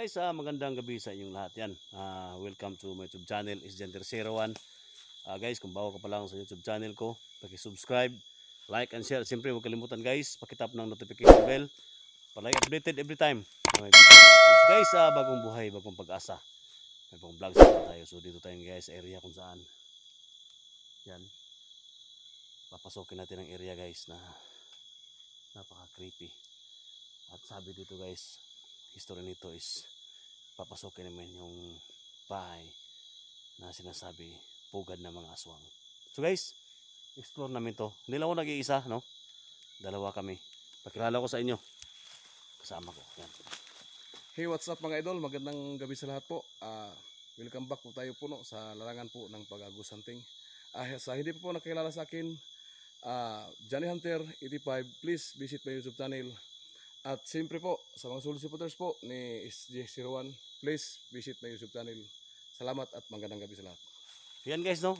guys, magandang gabi sa inyong lahat yan. Welcome to my YouTube channel, Isgenter01. Guys, kung bago ka pa lang sa YouTube channel ko, paki-subscribe, like and share. Siyempre, huwag kalimutan guys, pakitap ng notification bell para updated every time. Guys, bagong buhay, bagong pag-asa. May pang vlogs tayo. So dito tayo guys, area kung saan. Yan. Papasokin natin ang area guys na napaka-creepy. At sabi dito guys, history nito is papasokin naman yung bahay na sinasabi pugad ng mga aswang. So guys, explore namin to. Hindi lang ako nag-iisa, no? Dalawa kami. Pakilala ko sa inyo. Kasama ko. Yan. Hey, what's up mga idol? Magandang gabi sa lahat po. Welcome back po tayo po no, sa larangan po ng pag-agus hunting. Sa hindi po nakilala sa akin, Johnny Hunter 85, please visit my YouTube channel. At siyempre po, sa mga solid supporters po ni SJ01, please visit my YouTube channel. Salamat at magandang gabi sa lahat. Yan guys, no?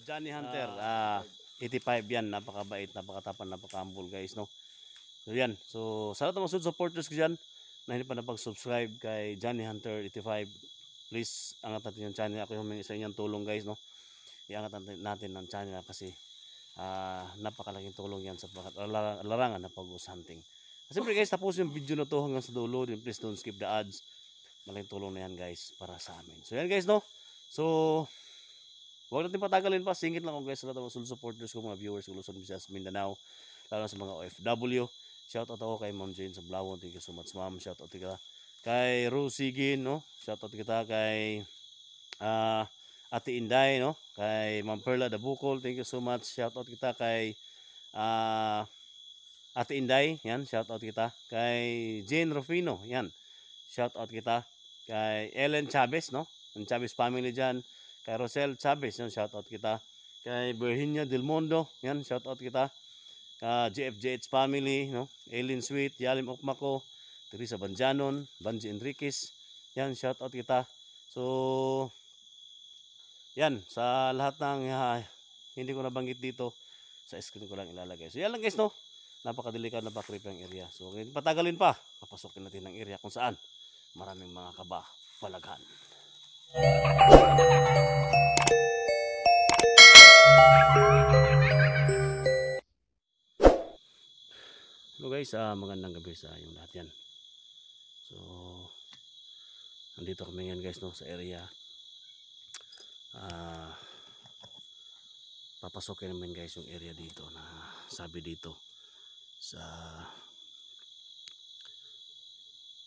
Johnny Hunter 85 yan. Napakabait, napakatapan, napaka-humble guys, no? So yan. So sa lahat ng mga solid supporters ko dyan na hindi pa napag-subscribe kay Johnny Hunter 85, please angat natin yung channel. Ako yung isa inyong tulong guys, no? Iangat natin ang channel kasi napakalaking tulong yan sa larangan na pag-us hunting. Siyempre guys, tapos yung video na to hanggang sa dulo din, please don't skip the ads. Malaking tulong na yan guys para sa amin. So yan guys, no? So huwag natin patagalin pa, singit lang ako guys sa lahat ng mga supporters ko, mga viewers ko Luzon, Visayas, Mindanao, lalo sa mga OFW. Shoutout ako kay Ma'am Jane sa Blawon, thank you so much ma'am. Shoutout kita kay Rusigin, no? Shoutout kita kay Ate Inday, no? Kay Ma'am Perla Dabukol, thank you so much. Shoutout kita kay Ate Inday, yan, shoutout kita. Kay Jane Rufino, yan, shoutout kita. Kay Ellen Chavez, no? Ang Chavez family dyan. Kay Rosel Chavez, yan, shoutout kita. Kay Virginia Del Mundo, yan, shoutout kita. GFJH family, no? Eileen Sweet, Yalim Okmako, Teresa Banjanon, Banji Enriquez, yan, shoutout kita. So yan, sa lahat ng hindi ko nabanggit dito, sa screen ko lang ilalagay. So yan lang guys, no? Napakadelikado, napaka-creepy ang area. So patagalin pa, papasokin natin ang area kung saan maraming mga kaba, palaghan. Hello guys, magandang gabi sa inyong lahat yan. So nandito kami ngayon guys, no, sa area. Papasokin namin guys yung area dito na sabi dito sa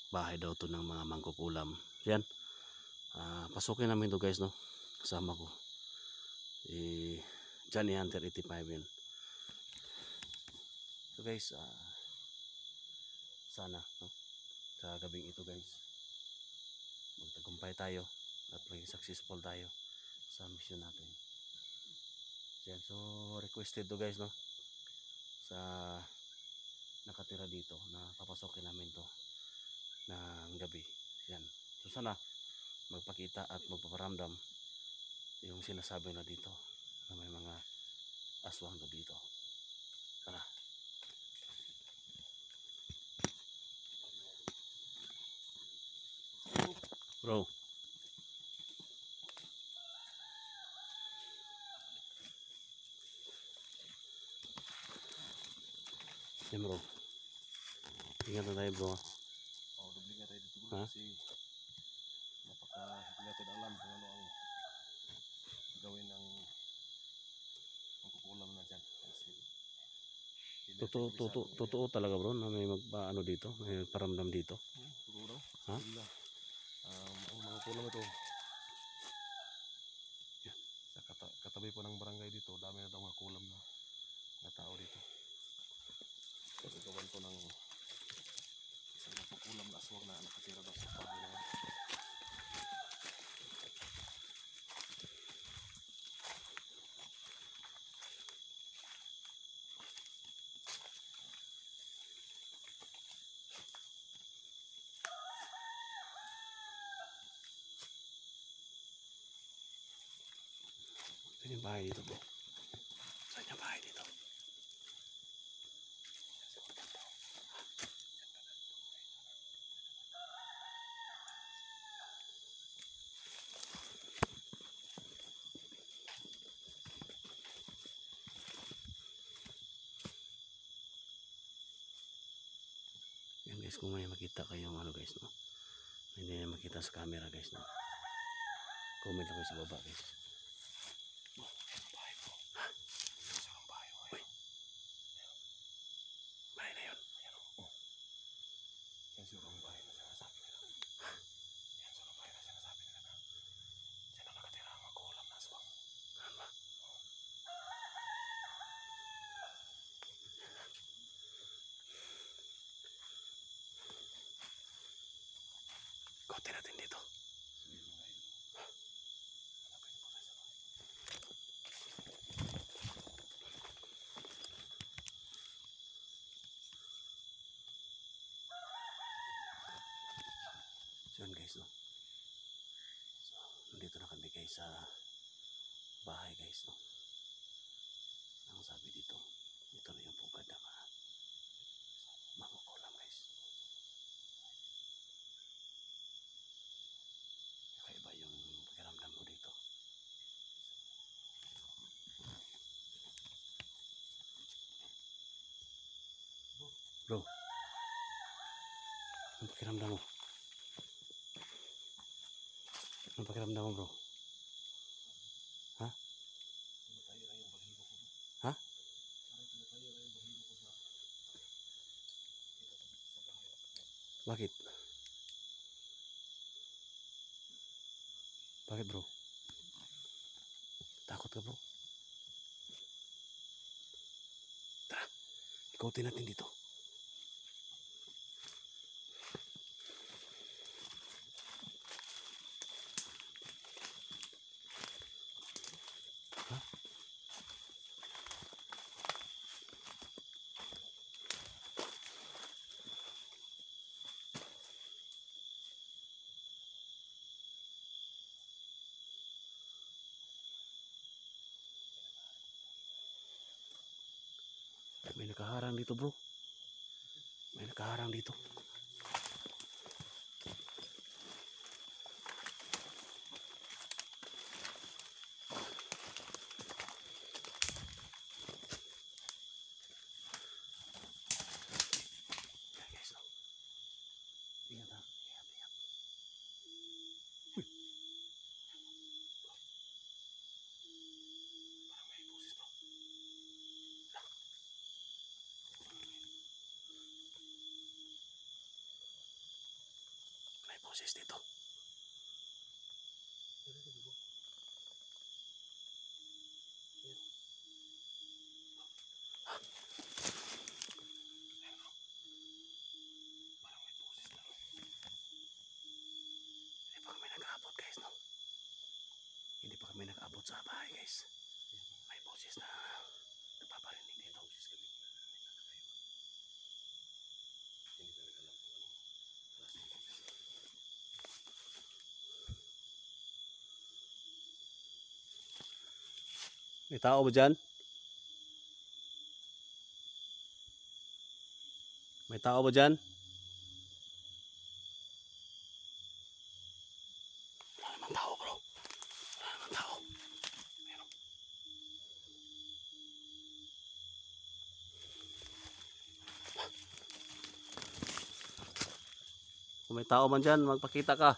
bahay daw to ng mga mangkukulam. Yan, pasukin namin to guys, no? Kasama ko Johnny Hunter 85 yan. So guys, sana, no, sa gabing ito guys magtagumpay tayo at maging successful tayo sa mission natin. Yan, so requested to guys, no, sa nakatira dito na papasokin namin to ng gabi. Yan, so sana magpakita at magpaparamdam yung sinasabi na dito na may mga aswang to dito. Tara. Bro, yan bro, ingat na tayo bro. Dubli nga tayo dito bro, kasi napaka-hindi natin alam kung ano ang gawin ng kukulam na dyan. Totoo talaga bro na may magpaano dito, may paramdam dito. Siguro? Ha? Ang mga kulam ito, sa katabi po ng barangay dito, dami na daw mga kulam na tao dito. Pagkagawan po ng isang napakulam na aswang na nakatira daw sa bahay na yan. Saan yung bahay dito bro? Saan yung bahay dito? guys, kung may makita kayong ano guys, no? Hindi na makita sa camera guys, no? Comment lang kayo sa baba guys. Uy. Bahay na yun. Yan siguro ang bahay na sinasabi nila. Yan siguro ang bahay na sinasabi nila na dyan ang nakatira ang magulang na aswang. Ano ba? Kote natin dito. Sige mga idol. Hanapin po tayo sa bahay. So yun guys, no? So, nandito na kami guys sa bahay guys, no? Ang sabi dito, ito na yung pugad na makukulam guys. Kakaiba yung pakiramdam ko dito. Bro, ang pakiramdam mo? Anong pakiramdam mo bro? Ha? Tumatay na yung balahibo ko. Ha? Parang tumatay na yung balahibo ko sa bahay. Bakit? Bakit bro? Takot ka bro? Tara, ikutin natin dito. Ha? May nakaharang dito bro. May nakaharang dito. Yan guys, no? Ingat ha. Ingat, ingat. Uy. Parang may boses bro. May boses dito. Parang may boses na. Hindi pa kami nag-aabot guys, no? Hindi pa kami nag-aabot sa bahay guys. May boses na nagpaparinig dito. Boses kami. Hindi namin alam kung ano. Klaseng boses. May tao ba dyan? May tao ba dyan? Wala naman tao bro. Wala naman tao. Meron. Kung may tao man dyan, magpakita ka.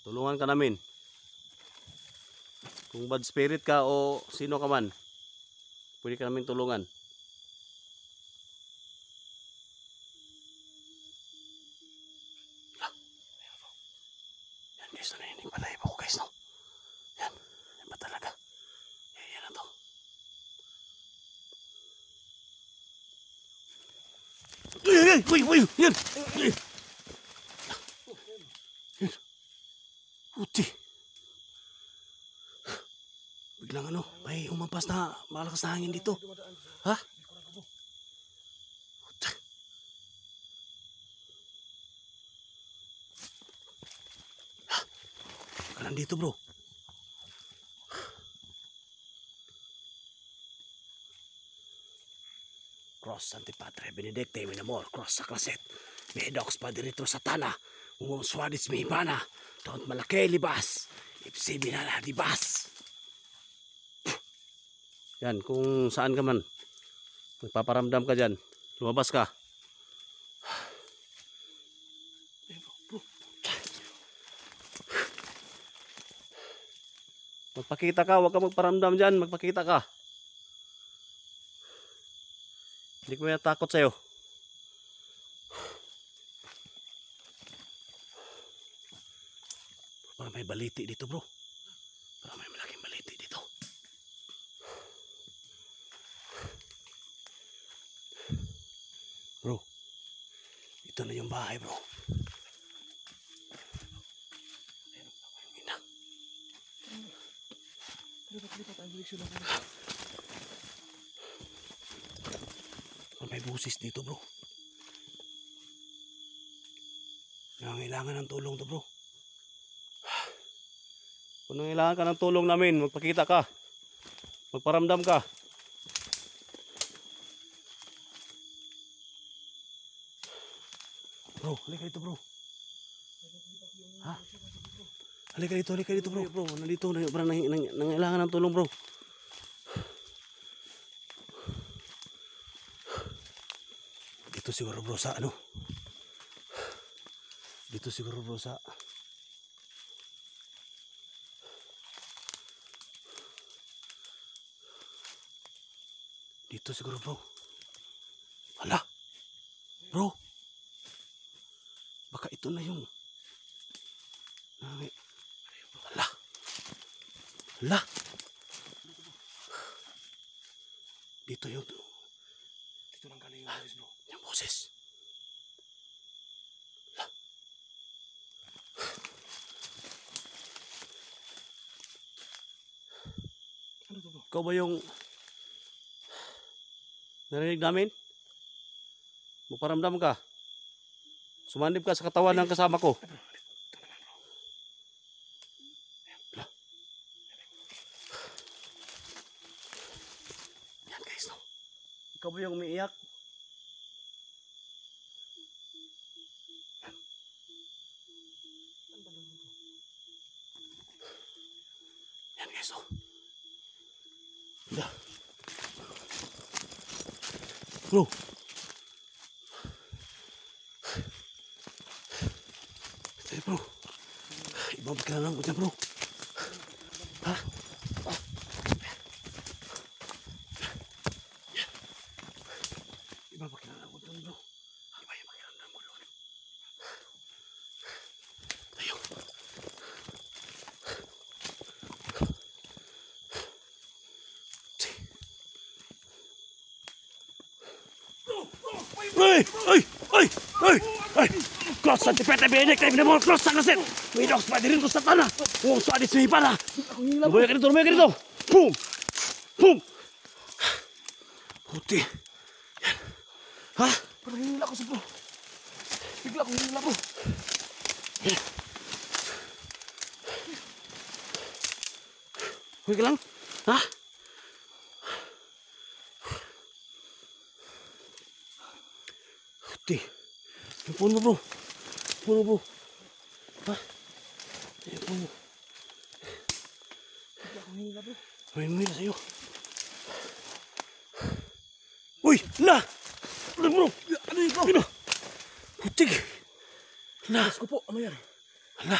Tulungan ka namin. Kung bad spirit ka o sino ka man, pwede ka namin tulungan. Yan guys, narinig pala iba ko guys, no? Yan, yan ba talaga? Yan na to. Uy, yan! Yan. Uti. Biglang ano, may umampas na malakas na hangin dito. Ha? Uta. Ha? Ka nandito bro. Cross Antipatre Benedicte Minamor Cross Saklaset Medox Padirito Satana Ungong Swadis Mihibana Taunt Malake Libas Ipsi Binala Libas. Yan kung saan ka man, Magpaparamdam ka dyan. Lumabas ka. Magpakita ka, huwag ka magparamdam dyan. Magpakita ka. Hindi ko may takot sa'yo. Parang may baliti dito, bro. Parang may malaking baliti dito. Bro, ito na yung bahay, bro. May busis dito, bro. Nangangailangan ng tulong to, bro. Kung nangangailangan ka ng tulong namin, magpakita ka. Magparamdam ka. Bro, halika dito, bro. Ha? Halika dito, bro. Bro, nandito, nangangailangan ng tulong, bro. Dito siguro, bro, sa ano? Dito siguro, bro, sa... Dito siguro, bro. Hala! Bro! Baka ito na yung... Hala! Hala! Dito yung... Dito lang galing yung boses, bro. Yung boses. Hala! Ano to, bro? Ikaw ba yung... Narinig namin? Magparamdam ka. Sumanib ka sa katawan ng kasama ko. Yan guys, no? Ikaw ba yung umiiyak? Yan guys, no? Bro. Ito bro. Ibang pagkailangan ko dyan, bro. Ha? Ibang pagkailangan ko dyan, bro. Iba yung pagkailangan ko doon. Tayo. Ay! Cross sa tipete benek tayo pinamol cross sa kaset. Minok pa din ko sa tanah. Kung sa adit sihi para. Lumayan ka dito. Boom! Boom! Puti. Yan. Ha? Parang hinila ko sa bro. Bigla ko hinila bro. Yan. Huwag ka lang. Ha? Puti. Yung phone mo, bro. Phone mo, bro. Ha? Yung phone mo. Bigla ko hinila bro. May mila sa'yo. Uy! La! Ano, bro? Ano yun bro? Ano? Putig! La! Diyos ko po, ano yan? Hala!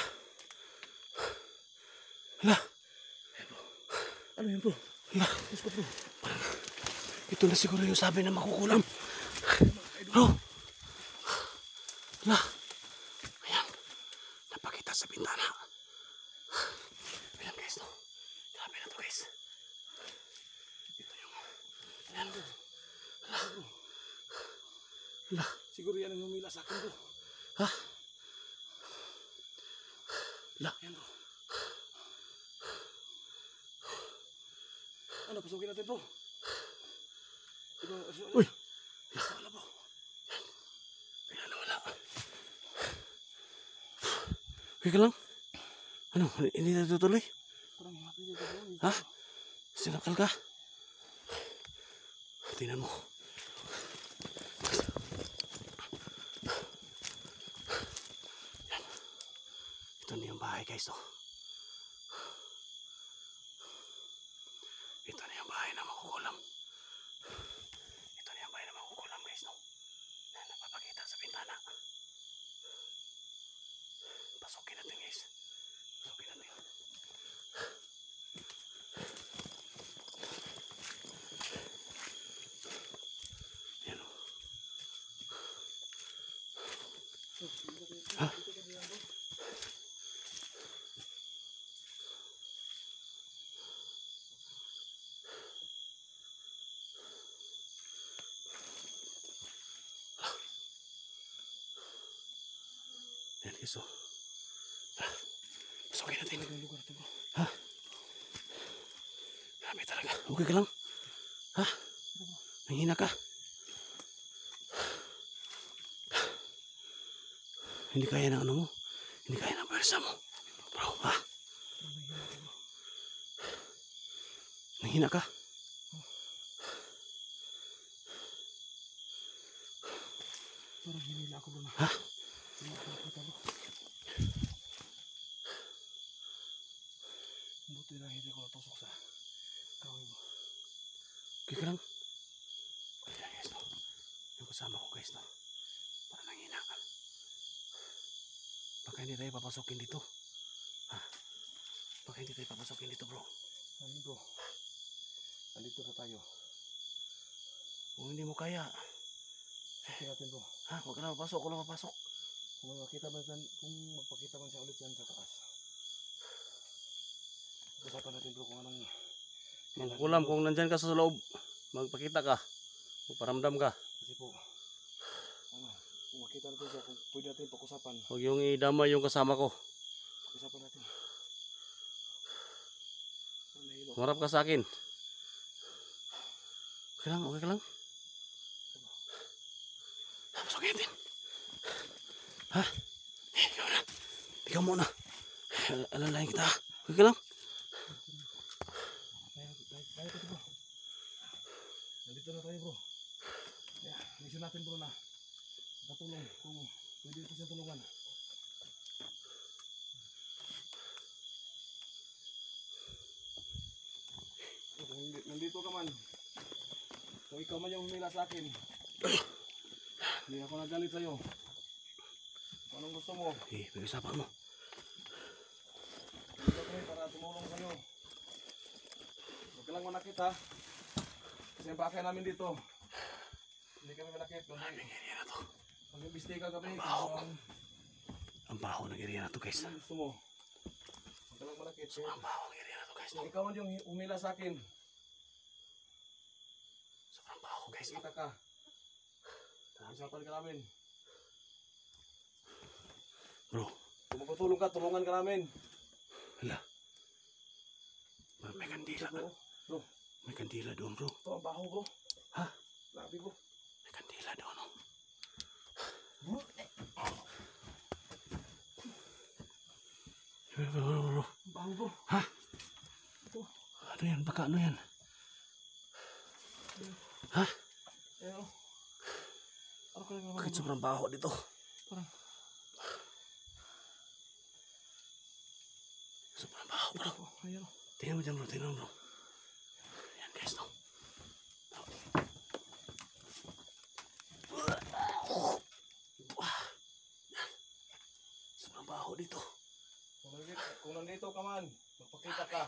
Hala! Ano yun bro? Hala! Diyos ko bro. Ito na siguro yung sabi na makukulam. Bro! Hala! Ayan. Napakita sa bintana. Ayan guys, no? Grabe na to guys. Ito yung... Ayan. Hala! Hala! Siguro yan ang humila sa akin bro. Ha? Hala! Yan bro. Ano, pasukin natin bro. Uy! Wala bro. Kaya nawala. Okay ka lang? Ano? Hindi na tutuloy? Parang happy dito bro. Ha? Sinakal ka? Tingnan mo. Yan. Ito na yung bahay guys. Oh. Ito na yung bahay na makukulam. Ito Pasukin natin guys. Pasukin natin. Yan o. Ha? Yan guys o. Pasukin natin. Ha? Grabe talaga. Okay ka lang? Ha? Nanghina ka? Hindi kaya ng ano mo? Hindi kaya ng pwersa mo? Bro, ha? Nanghina ka? Parang hinila ako doon. Ha? Buti na hindi ko natusok sa kawin mo. Okay ka lang? Ayan guys no. Yung kasama ko guys no. Para nanghina ka. Baka hindi tayo papasukin dito. Ha? Baka hindi tayo papasukin dito bro. Ano bro? Nandito na tayo. Kung hindi mo kaya. Sakin natin bro. Ha? Huwag ka na mapasok. Ako lang mapasok. Kung makita man dyan, kung magpakita man siya ulit dyan sa taas. Usapan natin bro kung anong... Kulam kung nandyan ka sa loob. Magpakita ka. Magparamdam ka. Kasi po, ano, kung makita natin siya, kung pwede natin pag-usapan. Huwag yung idamay yung kasama ko. Pag-usapan natin. Nahilo. Marap ka sa akin. Okay lang, okay ka lang. Pasukin natin. Ha? Ikaw na. Ikaw muna. Alalayan kita. Okay ka lang? Kaya ito bro. Nandito na tayo bro. Kaya, mission natin bro na katulong kung pwede ito siya tulungan. Kung nandito ka man, kung ikaw man yung humila sa akin, hindi ako nagalit sa'yo. Kung anong gusto mo, Pag-usapan mo. dito kami para tumulong sa'yo. Huwag ka lang manakit ha. Kasi ang bakay namin dito, hindi kami manakit. Area na to. Mag-imbestiga kami kung Baho. ang Ang baho ng area na to guys. gusto mo. Huwag ka lang manakit. Ang baho ng area na to guys. Kung ikaw man yung humila sa akin, Sobrang baho guys. kita ka. Usapan ka namin. Bro, Kung magpatulong ka, tulungan ka namin. hala. May kandila. Bro, bro, May kandila doon bro. ito ang baho bro. Ha? Labi bro. May kandila doon oh. Bro. Ang baho bro. Ha? Ito. Ano yan? Baka ano yan? Ha? Ayan o. Ano ka lang naman Bakit bro? sobrang baho dito? Parang, Sobrang baho bro. ito. Ayan o. Tingnan mo dyan bro. Tingnan mo bro. Yan guys no. Sobrang baho dito. Kung nandito ka man, magpakita ka.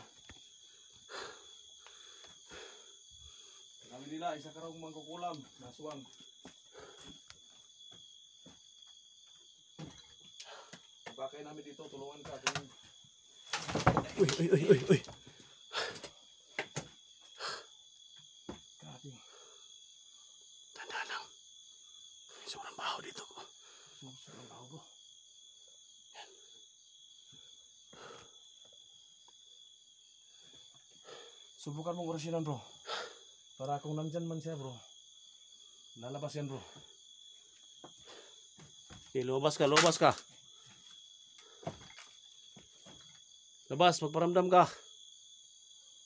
Sabi nila, isa ka raw mangkukulam. Naswang. Bakay namin dito, tulungan ka. Uy. Grabe. Tanda lang. Sobrang baho dito. Sobrang baho bro. Subukan mong orasyonan bro. Para kung nandyan man siya bro, lalabas yan bro. Lumabas ka. Labas, magparamdam ka.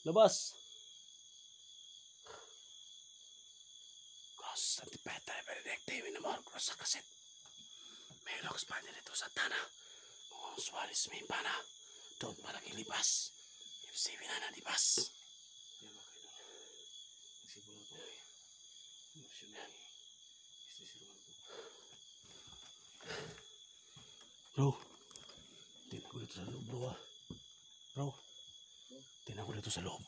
Labas. Cross sa tipeta, benedicte, minamor, cross sa kaset. May loks pa din ito sa tana. Kung swalis may pana, doon para kilibas. Ibsibin na nalibas. Yan mga kaidol. Nagsibulan po eh. Emosyon eh. Isisiruan po. Bro, dito sa loob, bro, ah. Bro, tingnan ko dito sa loob.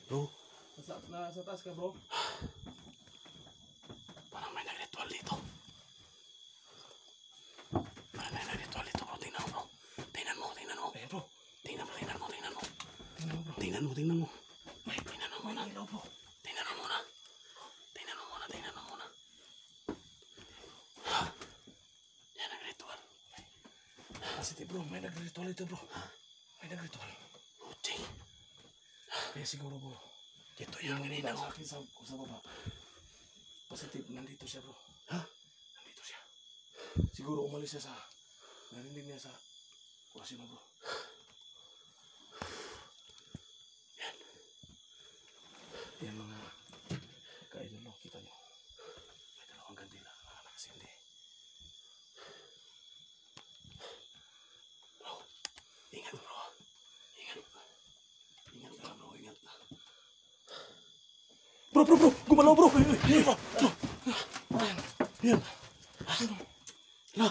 Bro, Nasa taas ka, bro. parang may nag-ritual dito. Parang may nag-ritual dito, bro. Tingnan mo, bro. Tingnan mo, tingnan mo. Ayan, bro. Tingnan mo, tingnan mo, tingnan mo. Tingnan mo, bro. Tingnan mo, tingnan mo. May Tingnan mo muna. ilaw, bro. Tingnan mo muna. Tingnan mo muna, tingnan mo muna. Yan ang ritual. Positive, bro. May nag-ritual ito, bro. May nag-ritual. Uchi. Kaya siguro, bro. Dito yung kanina, Sa oh. akin sa baba. Positive, nandito siya, bro. Ha? Nandito siya. Siguro umalis siya sa... Narinig niya sa... Kurasyon mo, bro. Yan. Yan mga... Ka-idol, no? Kita niyo. May dalawang kandila. Nakasindi. Bro, ingat, bro. Ingat. Ingat ka, bro. Ingat na. Bro! Gumalaw, bro! Ay, bro! Ayan. Yan. La.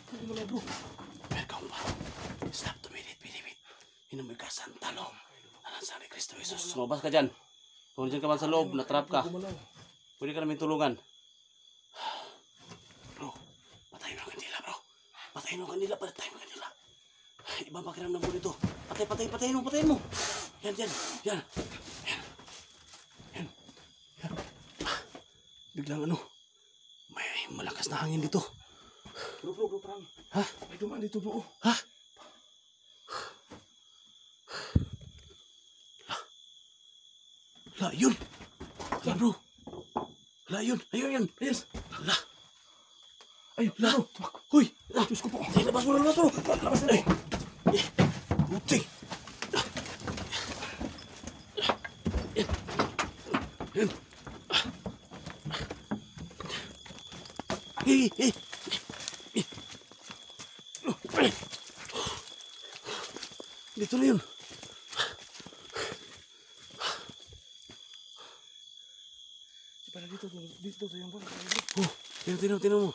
Gumalaw, bro. Welcome pa. Stop to minute, pinimit. Hinamay ka, santalo. Alansan ni Kristo Jesus. Sumabas ka dyan. Kung dyan ka man sa loob, natrap ka. Gumalaw. Pwede ka namin tulungan. Bro, patayin mo ang kandila, bro. Patayin mo ang kandila, patayin mo ang kandila. Ibang pakiramdam mo dito. Patayin mo. Yan. Yan. Biglang ano, may malakas na hangin dito. Bro, parang... Ha? May dumaan dito, bro. Ha? La, yun. La, bro. La, yun. Ayun. Yes. La. Ay, bro. Huy. Diyos ko po. Ay, labas mo. Labas na. Uti. Yan. Eh. Dito na yun. Para dito yung bro. Oh, tingnan mo.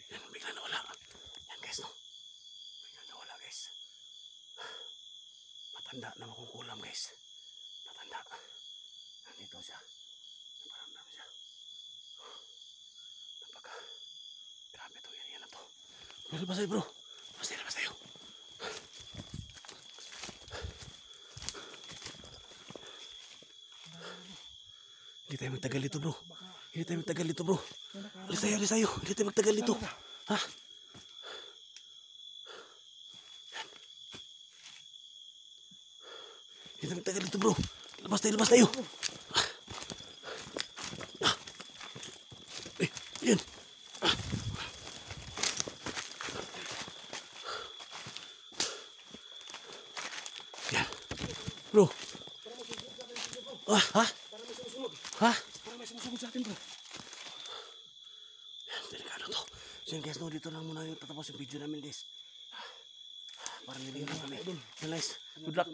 Yan, bigla nawala. Yan guys, no? Bigla nawala, guys. Matanda na makukulam, guys. Matanda. Nandito siya. Naparamdam siya. Grabe to, yan na to. Labas tayo, bro. Labas tayo. Hindi tayo magtagal dito, bro. Alis tayo. Hindi tayo magtagal dito. Ha? Yan. Hindi tayo magtagal dito, bro. Labas tayo. Yan. Yan. Bro. Ha? Parang may sumusunod sa atin, bro. Delikado to. So yun guys, no, dito lang muna yung tatapos yung video namin guys. Parang nilingin kami. Guys, good luck.